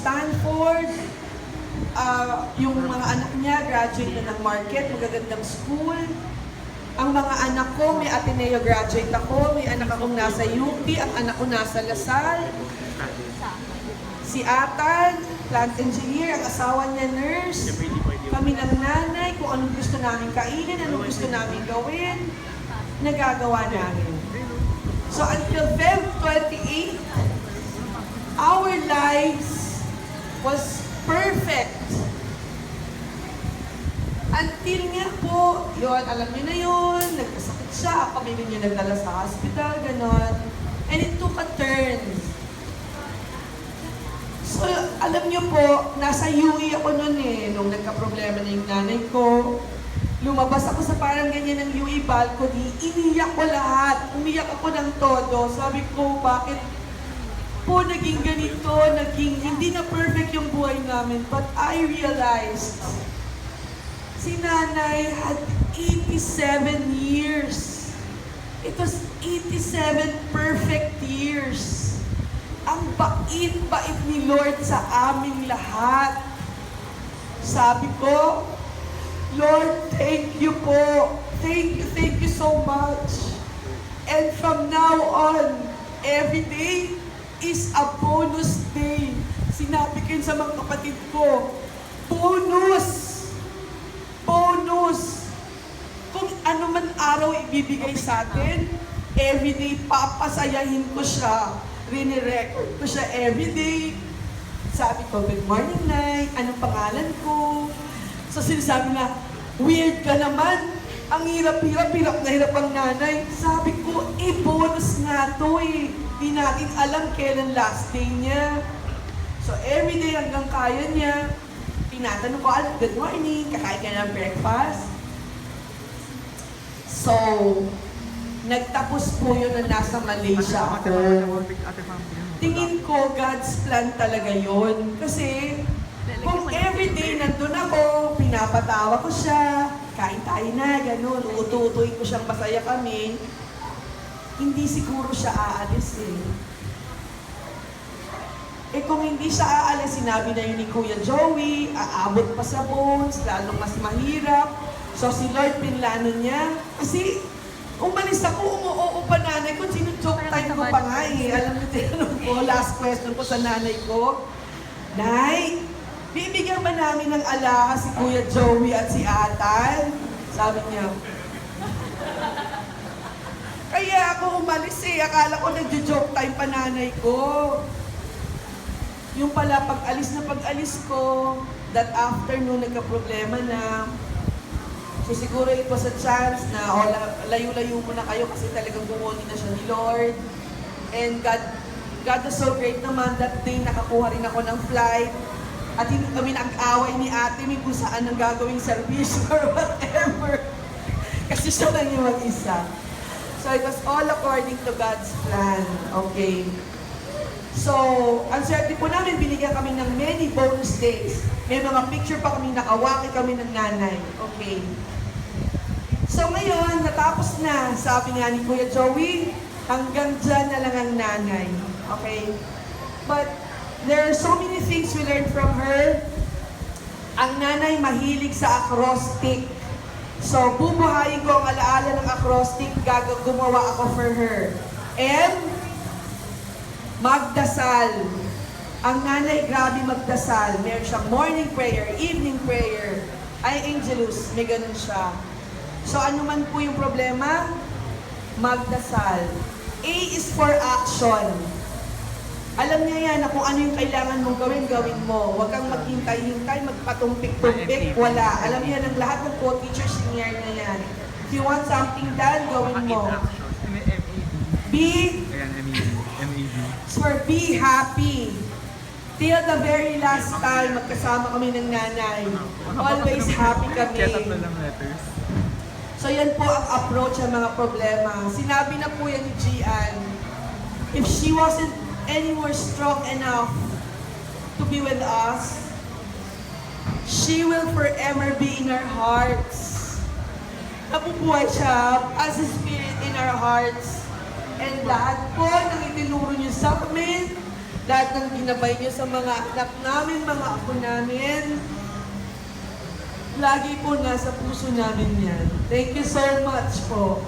Stanford. Yung mga anak niya, graduate na ng market, magagandang school. Ang mga anak ko, may Ateneo graduate ako, may anak akong nasa UP, ang anak ko nasa Lasal. Si Atan, plant engineer, ang asawa niya nurse. Kami ng nanay, kung anong gusto namin kainin, anong gusto namin gawin, nagagawa namin. So until Feb 28, our lives was perfect. Until nga po, yun, alam niyo na yun, nagkasakit siya, kami rin niya nagdala sa hospital, ganon. And it took a turn. So, alam niyo po, nasa UE ako noon nung nagka-problema na yung nanay ko. Lumabas ako sa parang ganyan ng UE balcony, iniyak ko lahat, umiyak ako ng todo. Sabi ko, bakit po naging ganito, hindi na perfect yung buhay namin. But I realized, si nanay had 87 years. It was 87 perfect years. Ang bait-bait ni Lord sa aming lahat. Sabi ko, Lord, thank you po. Thank you so much. And from now on, every day is a bonus day. Sinabi ko yun sa mga kapatid ko, bonus! Bonus! Kung ano man araw ibibigay sa atin, everyday papasayahin ko siya. Rinirecord ko siya everyday. Sabi ko, good morning, Nay. Anong pangalan ko? So sinasabi na, weird ka naman. Ang hirap na hirap ang nanay. Sabi ko, bonus nga to eh. Di natin alam kailan last day niya. So everyday hanggang kaya niya, tinatanong ko, good morning, kakain ka ng breakfast? So, nagtapos po yun na nasa Malaysia ako. Tingin ko, God's plan talaga yun. Kasi, kung everyday nandun ako, pinapatawa ko siya, kain tayo na, gano'n, ututuin ko siyang masaya kami, hindi siguro siya aalis eh. Eh kung hindi siya aalis, sinabi na yun ni Kuya Joey, aabot pa sa bones, lalong mas mahirap. So si Lord pinlano niya, kasi umalis ako, umuoo pa nanay ko, sinujoke time ko pa nga eh. Alam niyo, tinanong ko, last question ko sa nanay ko, Nay, bibigyan ba namin ng alahas si Kuya Joey at si Atan? Sabi niya, kaya ako umalis eh, akala ko nagjo-joke time pa nanay ko. Yung pala, pag-alis ko, that afternoon, nagka-problema na. So siguro it was a chance na layo-layo mo na kayo kasi talagang bumuni na siya ni Lord. And God was so great naman that day, nakakuha rin ako ng flight. At hindi kami nag-away ni ate, may kung saan ang gagawing service or whatever. Kasi siya lang yung mag-isa. So it was all according to God's plan. Okay. So, ang swerte po namin, binigyan kami ng many bonus days. May mga picture pa kami, nakawaki kami ng nanay. Okay. So ngayon, natapos na, sabi nga ni Kuya Joey, hanggang dyan na lang ang nanay. Okay? But, there are so many things we learned from her. Ang nanay mahilig sa acrostic. So, bubuhayin ko ang alaala ng acrostic, gumawa ako for her. And, magdasal. Ang nanay, grabe magdasal. Meron siyang morning prayer, evening prayer. Ay, Angelus, may ganun siya. So, ano man po yung problema? Magdasal. A is for action. Alam niya yan na kung ano yung kailangan mong gawin, gawin mo. Huwag kang maghintay-hintay, magpatumpik-tumpik. Wala. Alam niya ng lahat ng co-teachers, senior na yan. If you want something done, gawin mo. B for be happy. Till the very last time, magkasama kami ng nanay. Always happy kami. So yan po ang approach sa mga problema. Sinabi na po yan ni Gian, if she wasn't any more strong enough to be with us, she will forever be in our hearts. Nabubuhay siya as a spirit in our hearts. And lahat po ng itinuro niyo sa amin, lahat ng ginabay niyo sa mga anak namin, mga apo namin. Lagi po nasa puso namin yan. Thank you so much po.